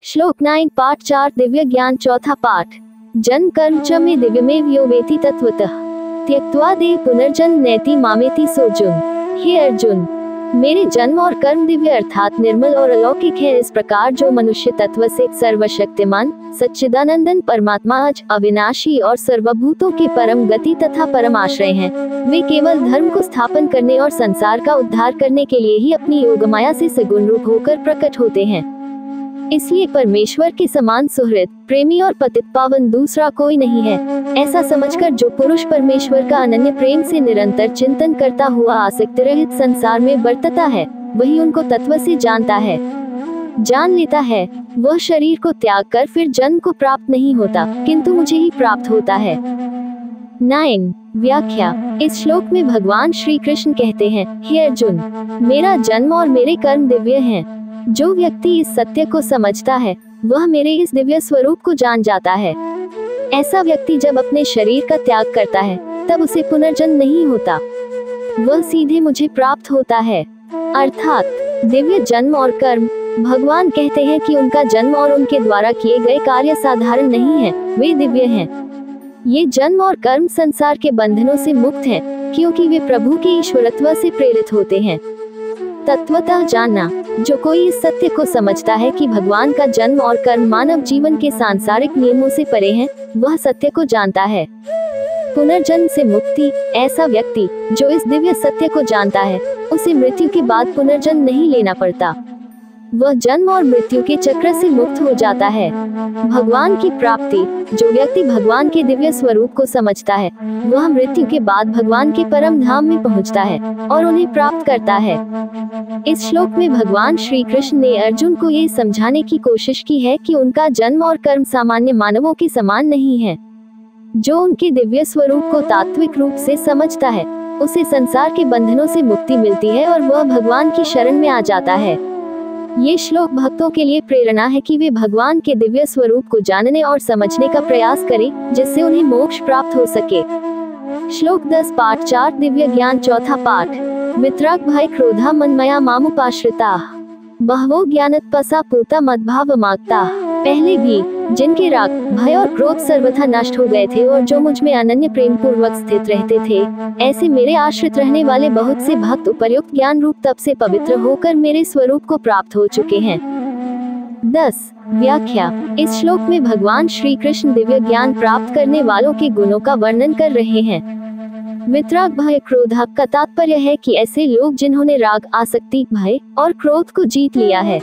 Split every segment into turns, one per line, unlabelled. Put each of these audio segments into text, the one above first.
श्लोक 9 पाठ 4 दिव्य ज्ञान चौथा पाठ। जन कर्म च मे दिव्यमेव यो वेति तत्वतः त्यक्त्वा देह पुनर्जन्म नैति मामेति सोऽर्जुन। हे अर्जुन, मेरे जन्म और कर्म दिव्य अर्थात निर्मल और अलौकिक है। इस प्रकार जो मनुष्य तत्व से सर्वशक्तिमान सच्चिदानंदन परमात्मा अज अविनाशी और सर्वभूतों के परम गति तथा परम आश्रय हैं, वे केवल धर्म को स्थापन करने और संसार का उद्धार करने के लिए ही अपनी योगमाया से सगुण रूप होकर प्रकट होते हैं। इसलिए परमेश्वर के समान सुहृद, प्रेमी और पतित पावन दूसरा कोई नहीं है। ऐसा समझकर जो पुरुष परमेश्वर का अनन्य प्रेम से निरंतर चिंतन करता हुआ आसक्ति रहित संसार में बरतता है, वही उनको तत्व से जानता है, जान लेता है। वह शरीर को त्याग कर फिर जन्म को प्राप्त नहीं होता, किंतु मुझे ही प्राप्त होता है। 9 व्याख्या। इस श्लोक में भगवान श्री कृष्ण कहते हैं, हे अर्जुन, मेरा जन्म और मेरे कर्म दिव्य हैं। जो व्यक्ति इस सत्य को समझता है, वह मेरे इस दिव्य स्वरूप को जान जाता है। ऐसा व्यक्ति जब अपने शरीर का त्याग करता है, तब उसे पुनर्जन्म नहीं होता, वह सीधे मुझे प्राप्त होता है। अर्थात दिव्य जन्म और कर्म। भगवान कहते हैं कि उनका जन्म और उनके द्वारा किए गए कार्य साधारण नहीं है, वे दिव्य हैं। ये जन्म और कर्म संसार के बंधनों से मुक्त हैं, क्योंकि वे प्रभु के ईश्वरत्व से प्रेरित होते हैं। तत्वतः जानना। जो कोई इस सत्य को समझता है कि भगवान का जन्म और कर्म मानव जीवन के सांसारिक नियमों से परे हैं, वह सत्य को जानता है। पुनर्जन्म से मुक्ति। ऐसा व्यक्ति जो इस दिव्य सत्य को जानता है, उसे मृत्यु के बाद पुनर्जन्म नहीं लेना पड़ता। वह जन्म और मृत्यु के चक्र से मुक्त हो जाता है। भगवान की प्राप्ति। जो व्यक्ति भगवान के दिव्य स्वरूप को समझता है, वह मृत्यु के बाद भगवान के परम धाम में पहुंचता है और उन्हें प्राप्त करता है। इस श्लोक में भगवान श्री कृष्ण ने अर्जुन को ये समझाने की कोशिश की है कि उनका जन्म और कर्म सामान्य मानवों के समान नहीं है। जो उनके दिव्य स्वरूप को तात्विक रूप से समझता है, उसे संसार के बंधनों से मुक्ति मिलती है और वह भगवान की शरण में आ जाता है। ये श्लोक भक्तों के लिए प्रेरणा है कि वे भगवान के दिव्य स्वरूप को जानने और समझने का प्रयास करें, जिससे उन्हें मोक्ष प्राप्त हो सके। श्लोक 10 पाठ 4 दिव्य ज्ञान चौथा पाठ। वितराग भय क्रोधा मनमया मामुपाश्रिता बहवो ज्ञानतपसा पूता मद्भाव मागता। पहले भी जिनके राग, भय और क्रोध सर्वथा नष्ट हो गए थे और जो मुझ में अनन्य प्रेम पूर्वक स्थित रहते थे, ऐसे मेरे आश्रित रहने वाले बहुत से भक्त उपर्युक्त ज्ञान रूप तप से पवित्र होकर मेरे स्वरूप को प्राप्त हो चुके हैं। 10 व्याख्या। इस श्लोक में भगवान श्री कृष्ण दिव्य ज्ञान प्राप्त करने वालों के गुणों का वर्णन कर रहे हैं। वितराग भय क्रोध का तात्पर्य है कि ऐसे लोग जिन्होंने राग, आसक्ति, भय और क्रोध को जीत लिया है।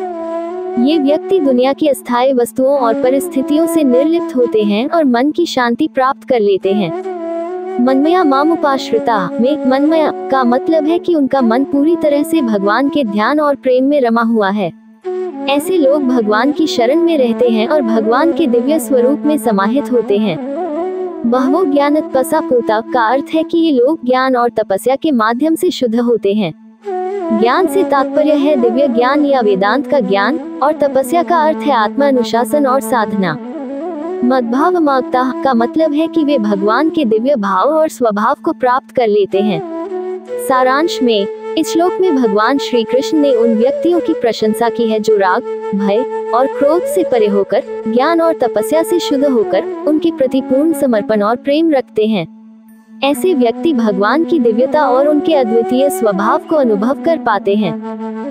ये व्यक्ति दुनिया की अस्थायी वस्तुओं और परिस्थितियों से निर्लिप्त होते हैं और मन की शांति प्राप्त कर लेते हैं। मनमया मामुपाश्रिता में मनमया का मतलब है कि उनका मन पूरी तरह से भगवान के ध्यान और प्रेम में रमा हुआ है। ऐसे लोग भगवान की शरण में रहते हैं और भगवान के दिव्य स्वरूप में समाहित होते हैं। बहवो ज्ञानतपसा पूता का अर्थ है कि ये लोग ज्ञान और तपस्या के माध्यम से शुद्ध होते हैं। ज्ञान से तात्पर्य है दिव्य ज्ञान या वेदांत का ज्ञान, और तपस्या का अर्थ है आत्मा अनुशासन और साधना। मद्भाव मागता का मतलब है कि वे भगवान के दिव्य भाव और स्वभाव को प्राप्त कर लेते हैं। सारांश में इस श्लोक में भगवान श्री कृष्ण ने उन व्यक्तियों की प्रशंसा की है जो राग, भय और क्रोध से परे होकर ज्ञान और तपस्या से शुद्ध होकर उनके प्रति पूर्ण समर्पण और प्रेम रखते हैं। ऐसे व्यक्ति भगवान की दिव्यता और उनके अद्वितीय स्वभाव को अनुभव कर पाते हैं।